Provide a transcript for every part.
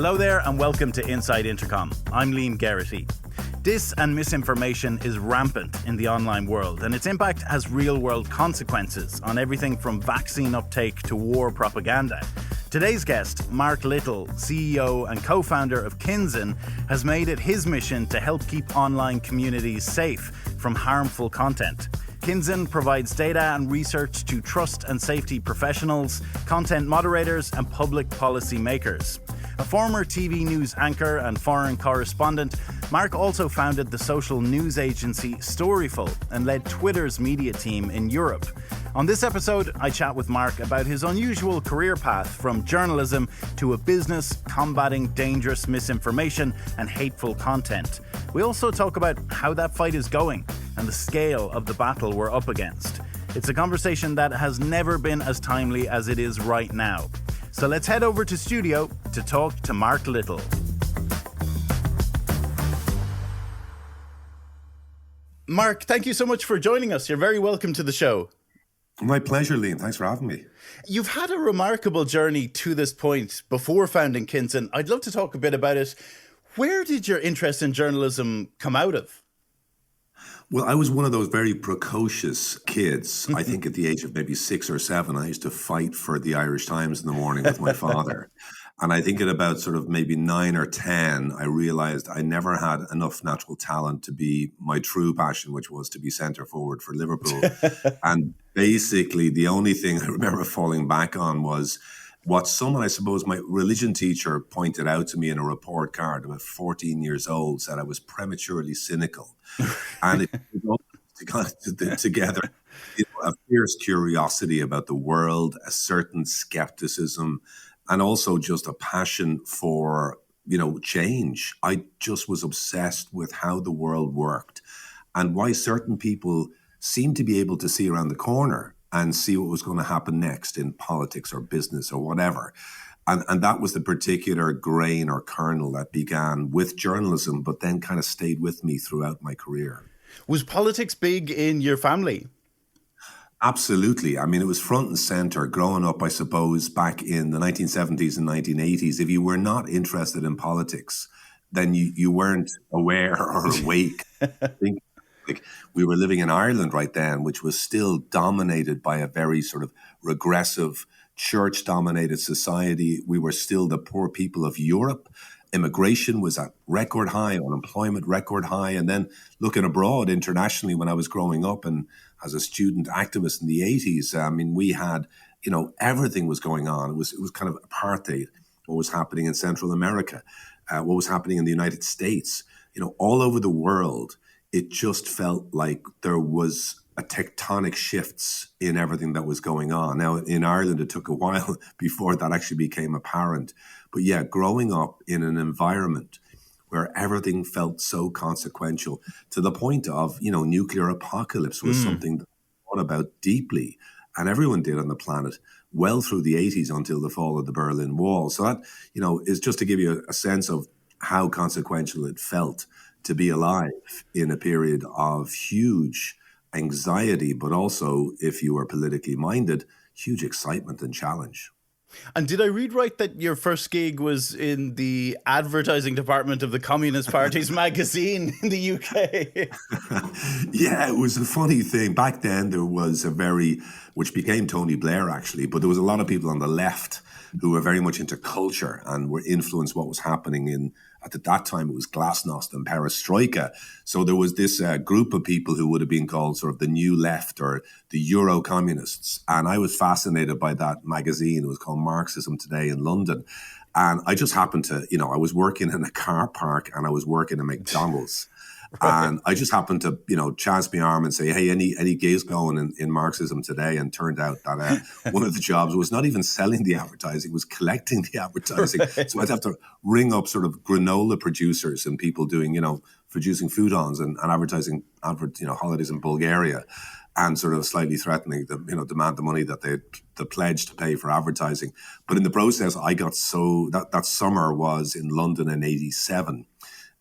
Hello there and welcome to Inside Intercom. I'm Liam Geraghty. Dis and misinformation is rampant in the online world, and its impact has real-world consequences on everything from vaccine uptake to war propaganda. Today's guest, Mark Little, CEO and co-founder of Kinzen, has made it his mission to help keep online communities safe from harmful content. Kinzen provides data and research to trust and safety professionals, content moderators, and public policy makers. A former TV news anchor and foreign correspondent, Mark also founded the social news agency Storyful and led Twitter's media team in Europe. On this episode, I chat with Mark about his unusual career path from journalism to a business combating dangerous misinformation and hateful content. We also talk about how that fight is going and the scale of the battle we're up against. It's a conversation that has never been as timely as it is right now. So let's head over to studio to talk to Mark Little. Mark, thank you so much for joining us. You're very welcome to the show. My pleasure, Liam. Thanks for having me. You've had a remarkable journey to this point before founding Kinzen. I'd love to talk a bit about it. Where did your interest in journalism come out of? Well, I was one of those very precocious kids. I think at the age of maybe 6 or 7, I used to fight for the Irish Times in the morning with my father. And I think at about sort of maybe 9 or 10, I realized I never had enough natural talent to be my true passion, which was to be centre forward for Liverpool. And basically, the only thing I remember falling back on was what someone, I suppose, my religion teacher pointed out to me in a report card about 14 years old, said I was prematurely cynical. And it got together a fierce curiosity about the world, a certain skepticism, and also just a passion for, change. I just was obsessed with how the world worked and why certain people seemed to be able to see around the corner and see what was going to happen next in politics or business or whatever. And that was the particular grain or kernel that began with journalism, but then kind of stayed with me throughout my career. Was politics big in your family? Absolutely. I mean, it was front and center growing up, I suppose, back in the 1970s and 1980s. If you were not interested in politics, then you weren't aware or awake. I think we were living in Ireland right then, which was still dominated by a very sort of regressive, church-dominated society. We were still the poor people of Europe. Immigration was at record high, unemployment record high. And then looking abroad internationally when I was growing up and as a student activist in the 80s, I mean, we had, everything was going on. It was kind of apartheid, what was happening in Central America, what was happening in the United States, all over the world. It just felt like there was a tectonic shifts in everything that was going on. Now, in Ireland, it took a while before that actually became apparent. But yeah, growing up in an environment where everything felt so consequential to the point of, nuclear apocalypse was something that I thought about deeply. And everyone did on the planet well through the 80s until the fall of the Berlin Wall. So that, is just to give you a sense of how consequential it felt to be alive in a period of huge anxiety, but also, if you were politically minded, huge excitement and challenge. And did I read right that your first gig was in the advertising department of the Communist Party's magazine in the UK? Yeah, it was a funny thing. Back then, there was which became Tony Blair actually, but there was a lot of people on the left who were very much into culture and were influenced what was happening at that time, it was glasnost and perestroika. So there was this group of people who would have been called sort of the new left or the Euro-communists. And I was fascinated by that magazine. It was called Marxism Today in London. And I just happened to, I was working in a car park and I was working in McDonald's. Right. And I just happened to, chance my arm and say, hey, any gigs going in Marxism Today? And turned out that one of the jobs was not even selling the advertising, was collecting the advertising. Right. So I'd have to ring up sort of granola producers and people doing, producing foodons and advertising, holidays in Bulgaria and sort of slightly threatening them, demand the money that the pledge to pay for advertising. But in the process, I got that summer was in London in 87.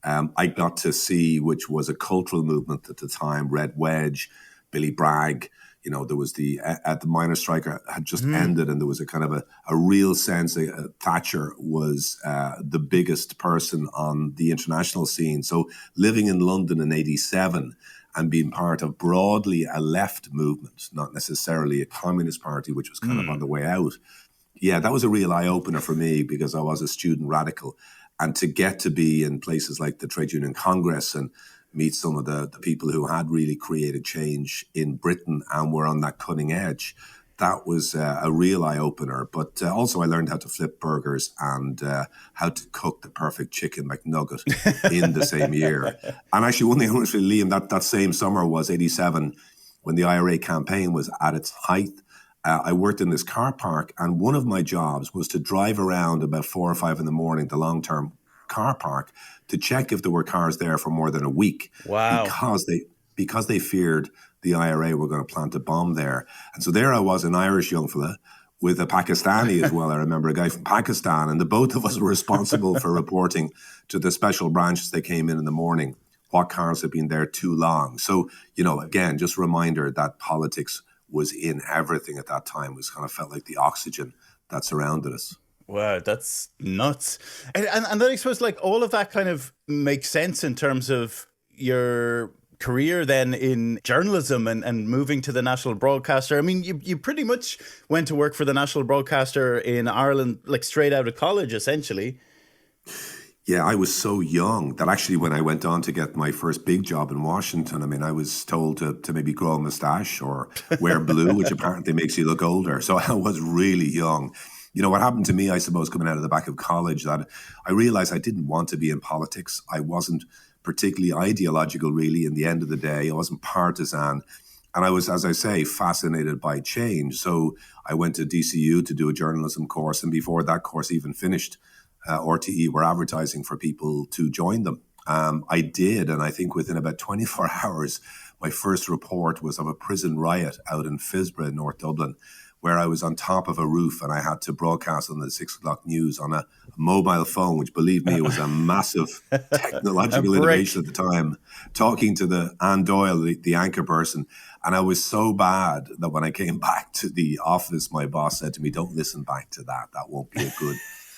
I got to see, which was a cultural movement at the time, Red Wedge, Billy Bragg, There was the minor strike had just ended, and there was a kind of a real sense that Thatcher was the biggest person on the international scene. So living in London in 87 and being part of broadly a left movement, not necessarily a communist party, which was kind of on the way out. Yeah, that was a real eye-opener for me because I was a student radical. And to get to be in places like the Trade Union Congress and meet some of the people who had really created change in Britain and were on that cutting edge, that was a real eye-opener. But also I learned how to flip burgers and how to cook the perfect chicken McNugget in the same year. And actually, one thing I want to say, Liam, that same summer was 87, when the IRA campaign was at its height. I worked in this car park, and one of my jobs was to drive around about 4 or 5 in the morning, the long-term car park, to check if there were cars there for more than a week. Wow. Because they feared the IRA were going to plant a bomb there. And so there I was, an Irish young fella with a Pakistani as well. I remember a guy from Pakistan, and the both of us were responsible for reporting to the special branch as they came in the morning what cars had been there too long. So, again, just a reminder that politics was in everything at that time. It was kind of felt like the oxygen that surrounded us. Wow, that's nuts. And then I suppose like all of that kind of makes sense in terms of your career then in journalism and moving to the national broadcaster. I mean, you pretty much went to work for the national broadcaster in Ireland, like straight out of college, essentially. Yeah, I was so young that actually when I went on to get my first big job in Washington, I mean, I was told to maybe grow a mustache or wear blue, which apparently makes you look older. So I was really young. What happened to me, I suppose, coming out of the back of college, that I realized I didn't want to be in politics. I wasn't particularly ideological, really, in the end of the day. I wasn't partisan. And I was, as I say, fascinated by change. So I went to DCU to do a journalism course. And before that course even finished, RTE were advertising for people to join them. I did, and I think within about 24 hours, my first report was of a prison riot out in Fisborough, North Dublin, where I was on top of a roof and I had to broadcast on the 6 o'clock news on a mobile phone, which, believe me, was a massive technological innovation at the time, talking to the Anne Doyle, the anchor person. And I was so bad that when I came back to the office, my boss said to me, "Don't listen back to that. That won't be a good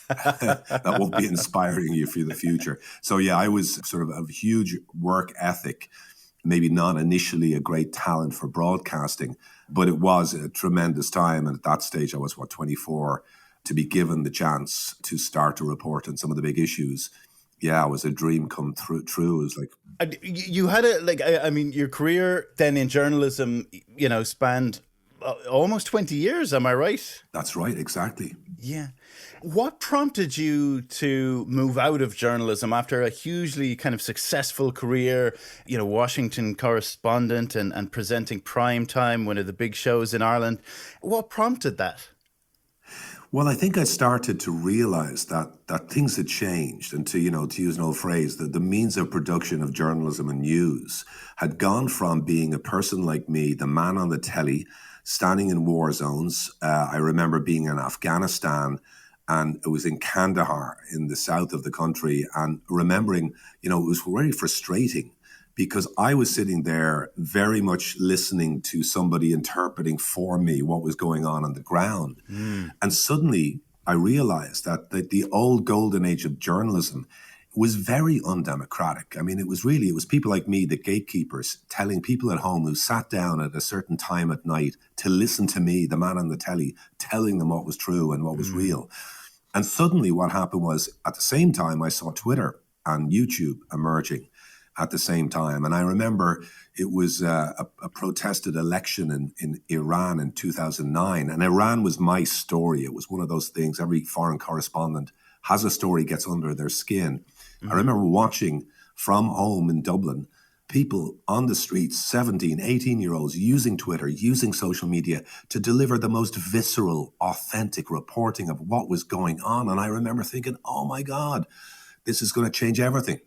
that won't be inspiring you for the future." So yeah, I was sort of a huge work ethic, maybe not initially a great talent for broadcasting, but it was a tremendous time. And at that stage, I was 24, to be given the chance to start to report on some of the big issues. Yeah, it was a dream come true. It was like, you had your career then in journalism, spanned almost 20 years. Am I right? That's right. Exactly. Yeah. What prompted you to move out of journalism after a hugely kind of successful career, Washington correspondent and presenting Prime Time, one of the big shows in Ireland? What prompted that? Well, I think I started to realize that things had changed, and to use an old phrase, that the means of production of journalism and news had gone from being a person like me, the man on the telly, standing in war zones. I remember being in Afghanistan, and it was in Kandahar in the south of the country, and remembering, it was very frustrating because I was sitting there very much listening to somebody interpreting for me what was going on the ground. And suddenly I realized that the old golden age of journalism was very undemocratic. I mean, it was people like me, the gatekeepers, telling people at home who sat down at a certain time at night to listen to me, the man on the telly, telling them what was true and what was real. And suddenly what happened was, at the same time, I saw Twitter and YouTube emerging at the same time. And I remember it was a protested election in Iran in 2009. And Iran was my story. It was one of those things, every foreign correspondent has a story, gets under their skin. I remember watching from home in Dublin, people on the streets, 17, 18-year-olds, using Twitter, using social media to deliver the most visceral, authentic reporting of what was going on. And I remember thinking, oh my God, this is going to change everything.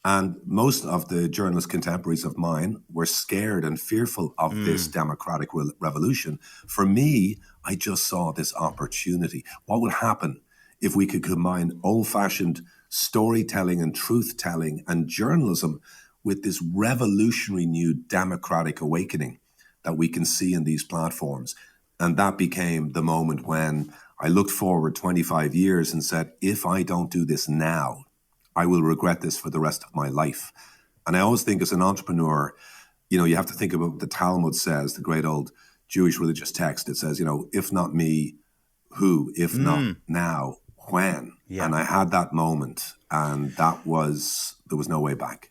And most of the journalist contemporaries of mine were scared and fearful of this democratic revolution. For me, I just saw this opportunity. What would happen if we could combine old-fashioned storytelling and truth-telling and journalism with this revolutionary new democratic awakening? that we can see in these platforms. And that became the moment when I looked forward 25 years and said, if I don't do this now, I will regret this for the rest of my life. And I always think as an entrepreneur, you have to think about what the Talmud says, the great old Jewish religious text. It says, if not me, who? If not now, when? Yeah. And I had that moment, and there was no way back.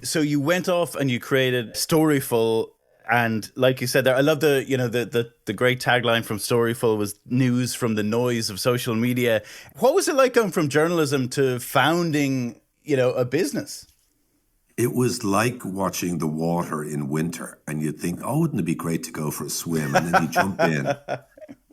So you went off and you created Storyful. And like you said there, I love the great tagline from Storyful was news from the noise of social media. What was it like going from journalism to founding, a business? It was like watching the water in winter, and you'd think, oh, wouldn't it be great to go for a swim? And then you jump in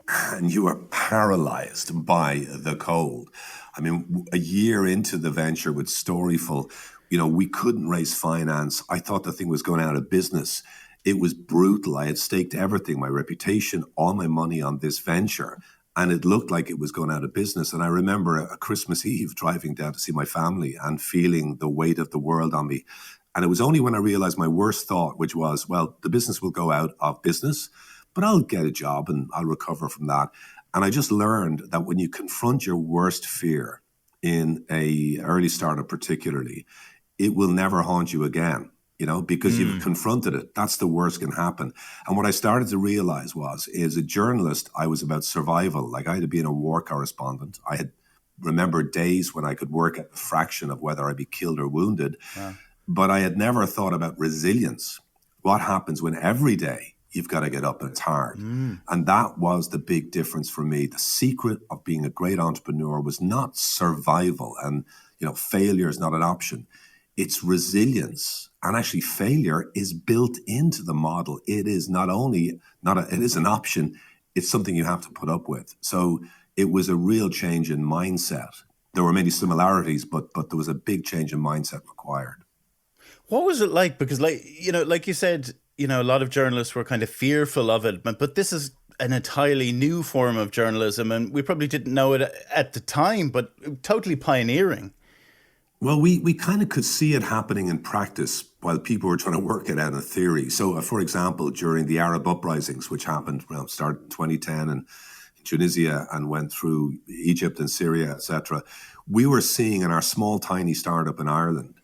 and you are paralyzed by the cold. I mean, a year into the venture with Storyful, we couldn't raise finance. I thought the thing was going out of business. It was brutal. I had staked everything, my reputation, all my money on this venture, and it looked like it was going out of business. And I remember a Christmas Eve driving down to see my family and feeling the weight of the world on me. And it was only when I realized my worst thought, which was, well, the business will go out of business, but I'll get a job and I'll recover from that. And I just learned that when you confront your worst fear in a early startup particularly, it will never haunt you again. Because you've confronted it. That's the worst can happen. And what I started to realize as a journalist, I was about survival. Like I had been a war correspondent. I had remembered days when I could work at a fraction of whether I'd be killed or wounded. Wow. But I had never thought about resilience. What happens when every day you've got to get up and it's hard? And that was the big difference for me. The secret of being a great entrepreneur was not survival and, failure is not an option. It's resilience. And actually failure is built into the model. It is it is an option. It's something you have to put up with. So it was a real change in mindset. There were many similarities, but there was a big change in mindset required. What was it like? Because like you said, a lot of journalists were kind of fearful of it, but this is an entirely new form of journalism. And we probably didn't know it at the time, but totally pioneering. Well, we kind of could see it happening in practice while people were trying to work it out in theory. So, for example, during the Arab uprisings, which happened, started in 2010 in Tunisia and went through Egypt and Syria, etc., we were seeing in our small, tiny startup in Ireland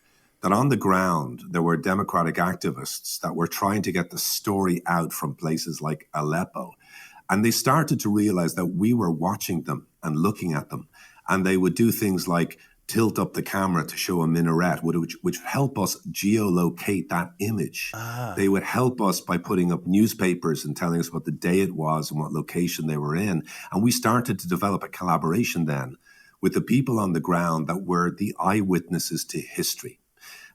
that on the ground, there were democratic activists that were trying to get the story out from places like Aleppo. And they started to realize that we were watching them and looking at them. And they would do things like tilt up the camera to show a minaret, which would help us geolocate that image. They would help us by putting up newspapers and telling us what the day it was and what location they were in. And we started to develop a collaboration then with the people on the ground that were the eyewitnesses to history.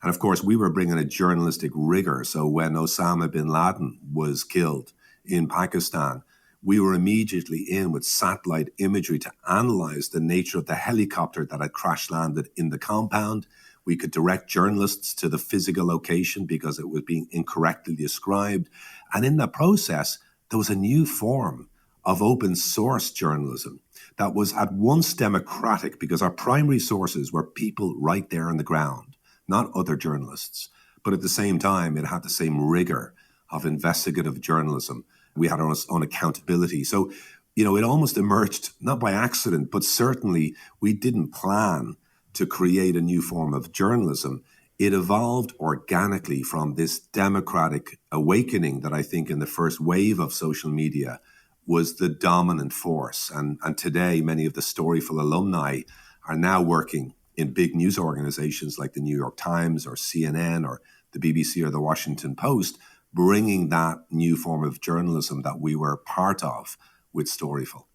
And of course, we were bringing a journalistic rigor. So when Osama bin Laden was killed in Pakistan, we were immediately in with satellite imagery to analyze the nature of the helicopter that had crash landed in the compound. We could direct journalists to the physical location because it was being incorrectly described. And in that process, there was a new form of open source journalism that was at once democratic because our primary sources were people right there on the ground, not other journalists. But at the same time, it had the same rigor of investigative journalism. We had our own accountability. So, it almost emerged, not by accident, but certainly we didn't plan to create a new form of journalism. It evolved organically from this democratic awakening that I think in the first wave of social media was the dominant force. And today, many of the Storyful alumni are now working in big news organizations like the New York Times or CNN or the BBC or the Washington Post, bringing that new form of journalism that we were part of with Storyful.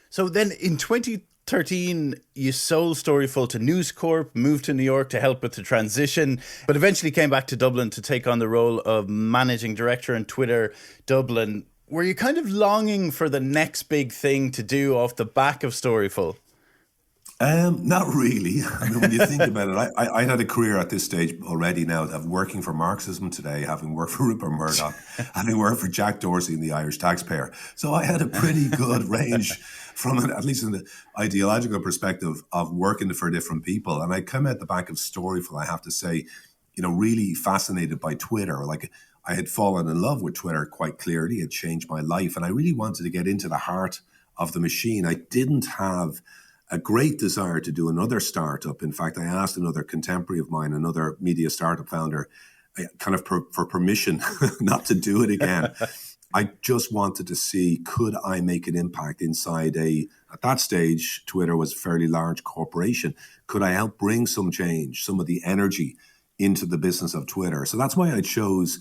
So then in 2013, you sold Storyful to News Corp, moved to New York to help with the transition, but eventually came back to Dublin to take on the role of managing director in Twitter Dublin. Were you kind of longing for the next big thing to do off the back of Storyful? Not really. I mean, when you think about it, I had a career at this stage already now of working for Marxism Today, having worked for Rupert Murdoch, having worked for Jack Dorsey and the Irish taxpayer. So I had a pretty good range from at least in the ideological perspective of working for different people. And I come at the back of Storyful, I have to say, really fascinated by Twitter. Like I had fallen in love with Twitter quite clearly. It changed my life. And I really wanted to get into the heart of the machine. I didn't have a great desire to do another startup. In fact, I asked another contemporary of mine, another media startup founder, kind of for permission not to do it again. I just wanted to see, could I make an impact inside at that stage, Twitter was a fairly large corporation. Could I help bring some change, some of the energy into the business of Twitter? So that's why I chose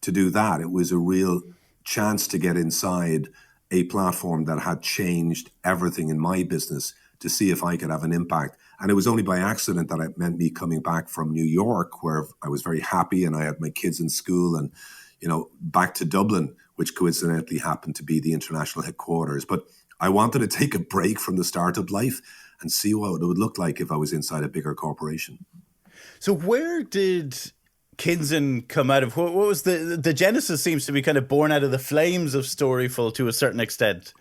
to do that. It was a real chance to get inside a platform that had changed everything in my business to see if I could have an impact. And it was only by accident that it meant me coming back from New York, where I was very happy and I had my kids in school, and back to Dublin, which coincidentally happened to be the international headquarters. But I wanted to take a break from the startup life and see what it would look like if I was inside a bigger corporation. So where did Kinzen come out of? What was the genesis? Seems to be kind of born out of the flames of Storyful to a certain extent.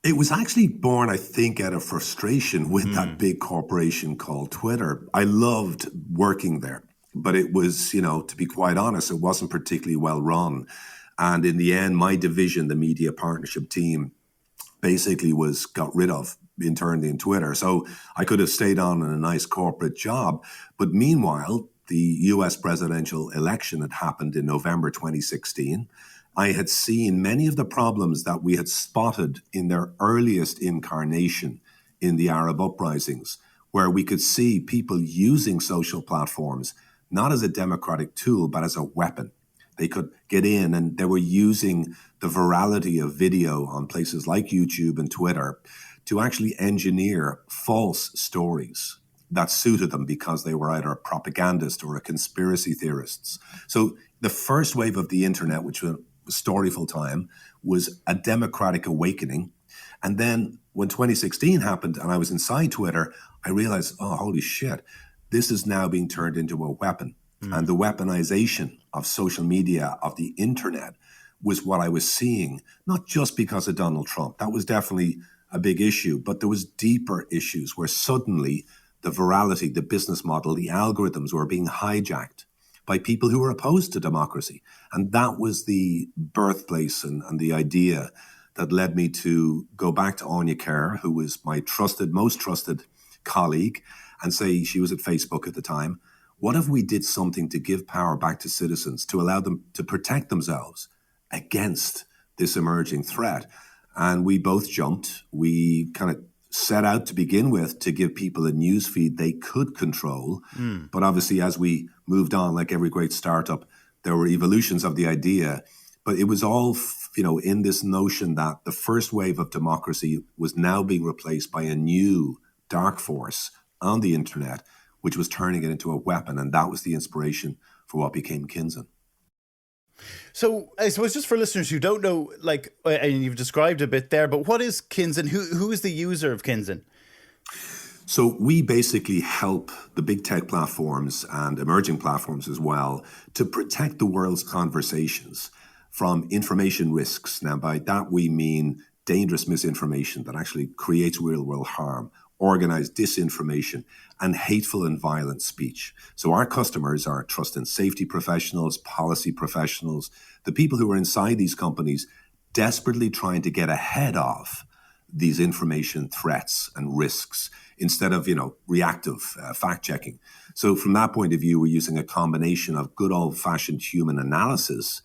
It was actually born, I think, out of frustration with that big corporation called Twitter. I loved working there, but it was, to be quite honest, it wasn't particularly well run. And in the end, my division, the media partnership team, basically got rid of internally in Twitter. So I could have stayed on in a nice corporate job. But meanwhile, the US presidential election had happened in November 2016. I had seen many of the problems that we had spotted in their earliest incarnation in the Arab uprisings, where we could see people using social platforms not as a democratic tool, but as a weapon. They could get in and they were using the virality of video on places like YouTube and Twitter to actually engineer false stories that suited them because they were either a propagandist or a conspiracy theorists. So the first wave of the internet, which was Storyful time, was a democratic awakening. And then when 2016 happened and I was inside Twitter, I realized, oh, holy shit, this is now being turned into a weapon. And the weaponization of social media, of the internet, was what I was seeing, not just because of Donald Trump. That was definitely a big issue, but there was deeper issues where suddenly the virality, the business model, the algorithms were being hijacked by people who were opposed to democracy. And that was the birthplace and the idea that led me to go back to Anya Kerr, who was my most trusted colleague, and say, she was at Facebook at the time, what if we did something to give power back to citizens, to allow them to protect themselves against this emerging threat? And we both jumped. We kind of set out to begin with to give people a news feed they could control. But obviously, as we moved on, like every great startup, there were evolutions of the idea. But it was all, in this notion that the first wave of democracy was now being replaced by a new dark force on the internet, which was turning it into a weapon. And that was the inspiration for what became Kinzen. So I suppose just for listeners who don't know, and you've described a bit there, but what is Kinzen? Who is the user of Kinzen? So we basically help the big tech platforms and emerging platforms as well to protect the world's conversations from information risks. Now, by that we mean dangerous misinformation that actually creates real-world harm, organized disinformation, and hateful and violent speech. So our customers are trust and safety professionals, policy professionals, the people who are inside these companies desperately trying to get ahead of these information threats and risks instead of, reactive fact-checking. So from that point of view, we're using a combination of good old-fashioned human analysis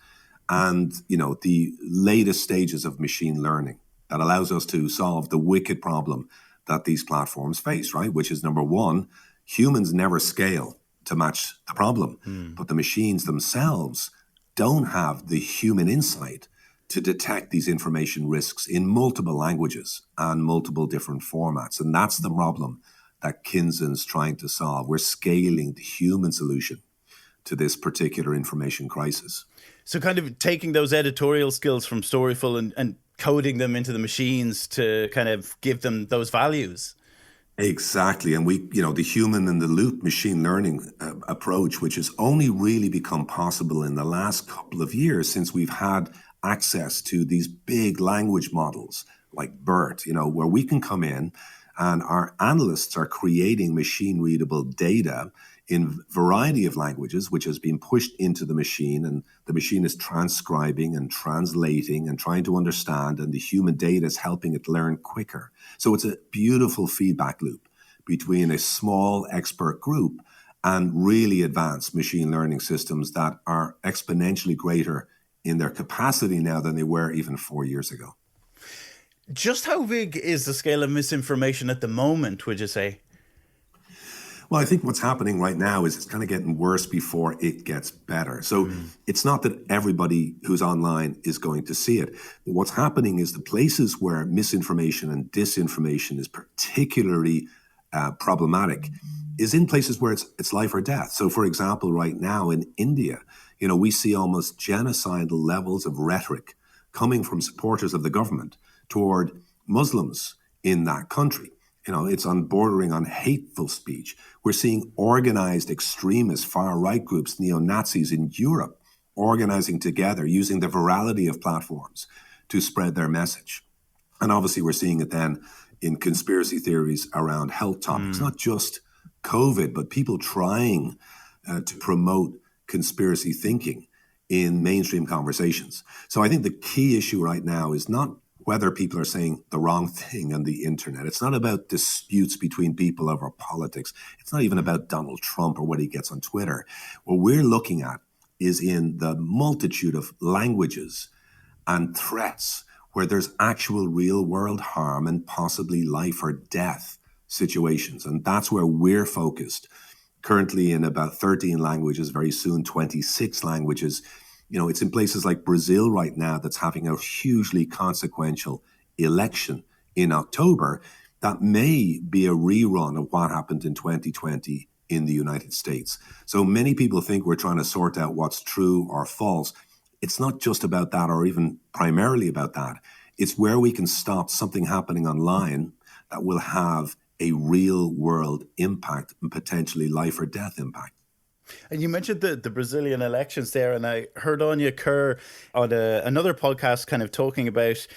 and, the latest stages of machine learning that allows us to solve the wicked problem that these platforms face, right? Which is, number one, humans never scale to match the problem, but the machines themselves don't have the human insight to detect these information risks in multiple languages and multiple different formats. And that's the problem that Kinzen's trying to solve. We're scaling the human solution to this particular information crisis. So kind of taking those editorial skills from Storyful and coding them into the machines to kind of give them those values. Exactly. And we, the human in the loop machine learning approach, which has only really become possible in the last couple of years since we've had access to these big language models like BERT, where we can come in and our analysts are creating machine readable data in variety of languages, which has been pushed into the machine, and the machine is transcribing and translating and trying to understand, and the human data is helping it learn quicker. So it's a beautiful feedback loop between a small expert group and really advanced machine learning systems that are exponentially greater in their capacity now than they were even 4 years ago. Just how big is the scale of misinformation at the moment, would you say? Well, I think what's happening right now is it's kind of getting worse before it gets better. So it's not that everybody who's online is going to see it. But what's happening is the places where misinformation and disinformation is particularly problematic is in places where it's life or death. So, for example, right now in India, we see almost genocidal levels of rhetoric coming from supporters of the government toward Muslims in that country. It's bordering on hateful speech. We're seeing organized extremist far-right groups, neo-Nazis in Europe, organizing together using the virality of platforms to spread their message. And obviously we're seeing it then in conspiracy theories around health topics, not just COVID, but people trying to promote conspiracy thinking in mainstream conversations. So I think the key issue right now is not whether people are saying the wrong thing on the internet. It's not about disputes between people over politics. It's not even about Donald Trump or what he gets on Twitter. What we're looking at is in the multitude of languages and threats where there's actual real world harm and possibly life or death situations. And that's where we're focused. Currently in about 13 languages, very soon 26 languages. It's in places like Brazil right now that's having a hugely consequential election in October that may be a rerun of what happened in 2020 in the United States. So many people think we're trying to sort out what's true or false. It's not just about that or even primarily about that. It's where we can stop something happening online that will have a real world impact and potentially life or death impact. And you mentioned the Brazilian elections there, and I heard Anya Kerr on another podcast kind of talking about,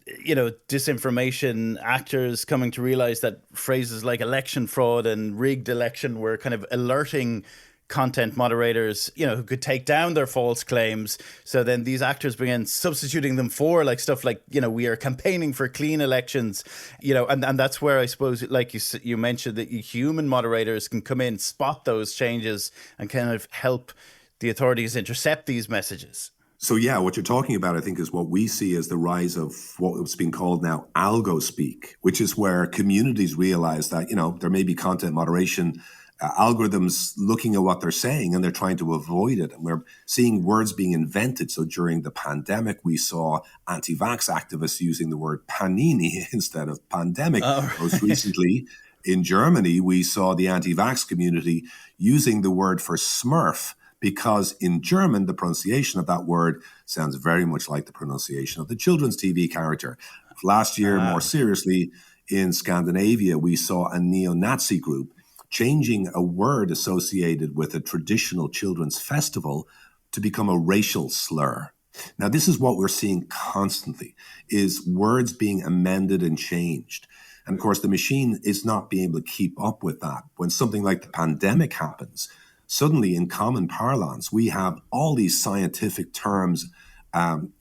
disinformation, actors coming to realize that phrases like election fraud and rigged election were kind of alerting content moderators, who could take down their false claims. So then these actors began substituting them for stuff like, we are campaigning for clean elections, and that's where I suppose, like you mentioned, that human moderators can come in, spot those changes and kind of help the authorities intercept these messages. So yeah, what you're talking about, I think, is what we see as the rise of what's being called now algospeak, which is where communities realize that, there may be content moderation algorithms looking at what they're saying and they're trying to avoid it. And we're seeing words being invented. So during the pandemic, we saw anti-vax activists using the word panini instead of pandemic. Right. Most recently, in Germany, we saw the anti-vax community using the word for Smurf because in German, the pronunciation of that word sounds very much like the pronunciation of the children's TV character. Last year, more seriously, in Scandinavia, we saw a neo-Nazi group changing a word associated with a traditional children's festival to become a racial slur. Now, this is what we're seeing constantly, is words being amended and changed. And of course, the machine is not being able to keep up with that. When something like the pandemic happens, suddenly in common parlance, we have all these scientific terms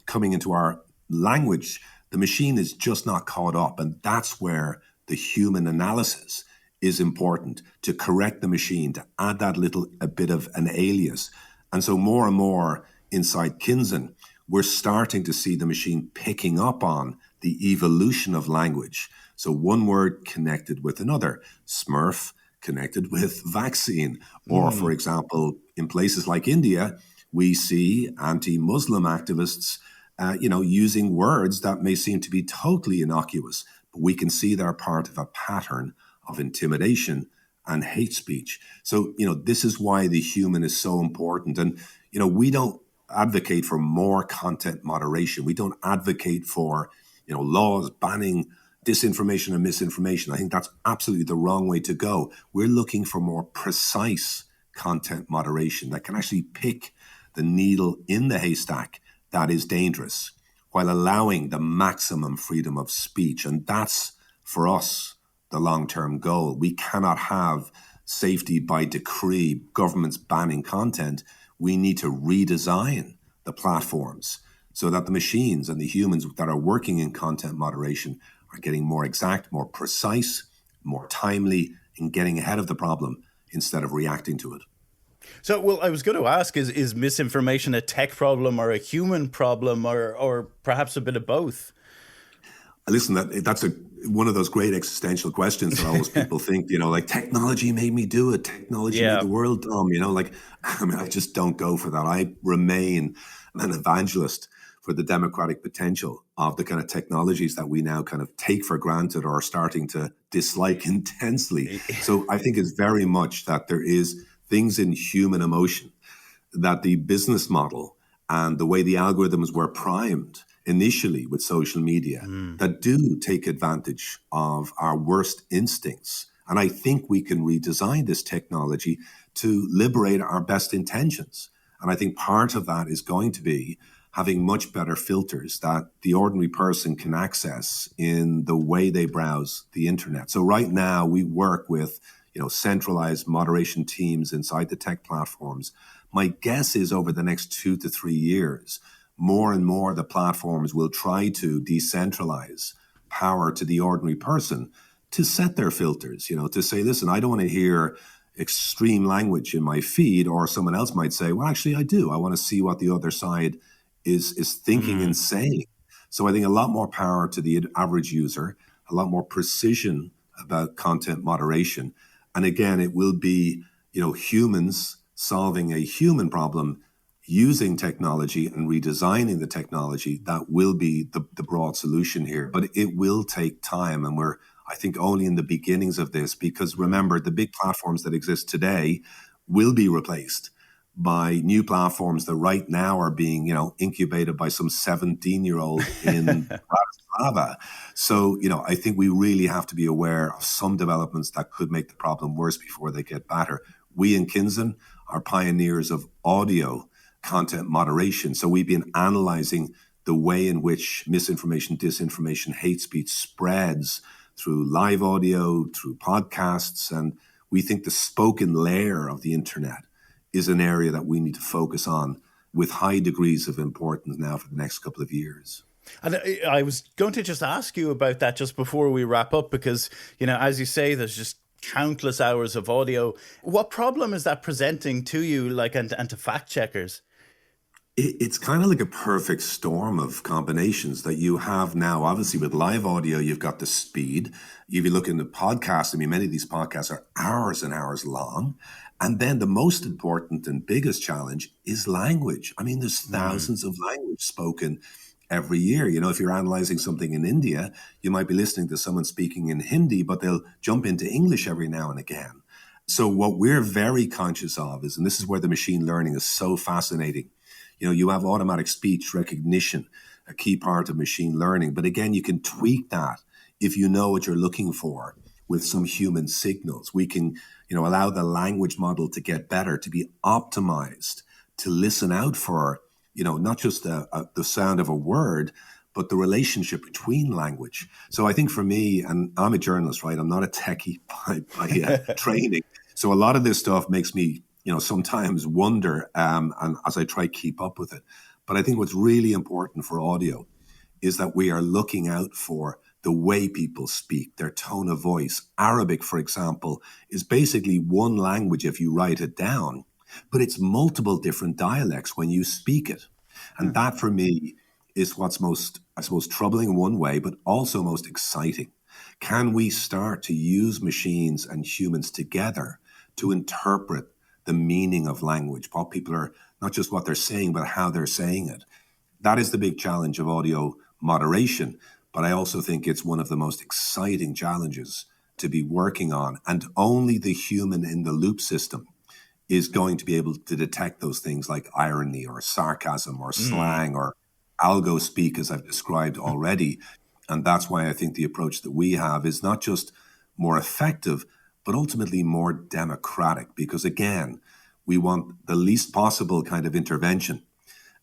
coming into our language. The machine is just not caught up. And that's where the human analysis is important, to correct the machine, to add that a bit of an alias. And so more and more inside Kinzen, we're starting to see the machine picking up on the evolution of language. So one word connected with another, Smurf connected with vaccine. Or for example, in places like India, we see anti-Muslim activists, using words that may seem to be totally innocuous, but we can see they're part of a pattern of intimidation and hate speech. So, this is why the human is so important. And, we don't advocate for more content moderation. We don't advocate for, laws banning disinformation and misinformation. I think that's absolutely the wrong way to go. We're looking for more precise content moderation that can actually pick the needle in the haystack that is dangerous while allowing the maximum freedom of speech. And that's, for us, the long-term goal. We cannot have safety by decree, governments banning content, we need to redesign the platforms so that the machines and the humans that are working in content moderation are getting more exact, more precise, more timely in getting ahead of the problem instead of reacting to it. So, well, I was going to ask, is misinformation a tech problem or a human problem, or perhaps a bit of both? Listen, that's one of those great existential questions that always people think, like technology made me do it. Technology made Yeah. the world dumb, I just don't go for that. I remain an evangelist for the democratic potential of the kind of technologies that we now kind of take for granted or are starting to dislike intensely. So I think it's very much that there is things in human emotion that the business model and the way the algorithms were primed initially with social media that do take advantage of our worst instincts. And I think we can redesign this technology to liberate our best intentions. And I think part of that is going to be having much better filters that the ordinary person can access in the way they browse the internet. So right now we work with centralized moderation teams inside the tech platforms. My guess is over the next 2 to 3 years, more and more the platforms will try to decentralize power to the ordinary person to set their filters, to say, listen, I don't want to hear extreme language in my feed, or someone else might say, well, actually, I do. I want to see what the other side is thinking and saying. So I think a lot more power to the average user, a lot more precision about content moderation. And again, it will be, humans solving a human problem using technology and redesigning the technology that will be the broad solution here. But it will take time. And we're, I think, only in the beginnings of this, because remember, the big platforms that exist today will be replaced by new platforms that right now are being, incubated by some 17-year-old in Bratislava. So, I think we really have to be aware of some developments that could make the problem worse before they get better. We in Kinzen are pioneers of audio content moderation. So we've been analyzing the way in which misinformation, disinformation, hate speech spreads through live audio, through podcasts. And we think the spoken layer of the internet is an area that we need to focus on with high degrees of importance now for the next couple of years. And I was going to just ask you about that just before we wrap up, because, as you say, there's just countless hours of audio. What problem is that presenting to you, and to fact checkers? It's kind of like a perfect storm of combinations that you have now. Obviously, with live audio, you've got the speed. If you look into podcasts, many of these podcasts are hours and hours long. And then the most important and biggest challenge is language. There's thousands of language spoken every year. If you're analyzing something in India, you might be listening to someone speaking in Hindi, but they'll jump into English every now and again. So what we're very conscious of is, and this is where the machine learning is so fascinating, you have automatic speech recognition, a key part of machine learning. But again, you can tweak that if you know what you're looking for with some human signals. We can, allow the language model to get better, to be optimized, to listen out for, not just the sound of a word, but the relationship between language. So I think for me, and I'm a journalist, right? I'm not a techie by training. So a lot of this stuff makes me sometimes wonder, and as I try to keep up with it. But I think what's really important for audio is that we are looking out for the way people speak, their tone of voice. Arabic, for example, is basically one language if you write it down, but it's multiple different dialects when you speak it. And that for me is what's most, I suppose, troubling in one way, but also most exciting. Can we start to use machines and humans together to interpret the meaning of language, what people are, not just what they're saying, but how they're saying it? That is the big challenge of audio moderation. But I also think it's one of the most exciting challenges to be working on. And only the human in the loop system is going to be able to detect those things like irony or sarcasm or slang or algospeak, as I've described already. And that's why I think the approach that we have is not just more effective, but ultimately more democratic. Because again, we want the least possible kind of intervention,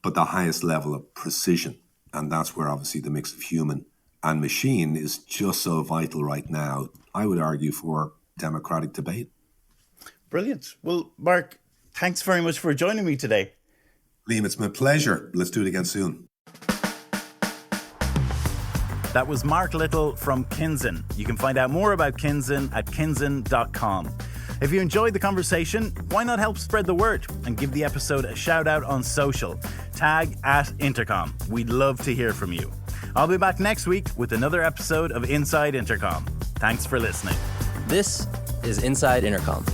but the highest level of precision. And that's where obviously the mix of human and machine is just so vital right now, I would argue, for democratic debate. Brilliant. Well, Mark, thanks very much for joining me today. Liam, it's my pleasure. Let's do it again soon. That was Mark Little from Kinzen. You can find out more about Kinzen at kinzen.com. If you enjoyed the conversation, why not help spread the word and give the episode a shout out on social? Tag @Intercom. We'd love to hear from you. I'll be back next week with another episode of Inside Intercom. Thanks for listening. This is Inside Intercom.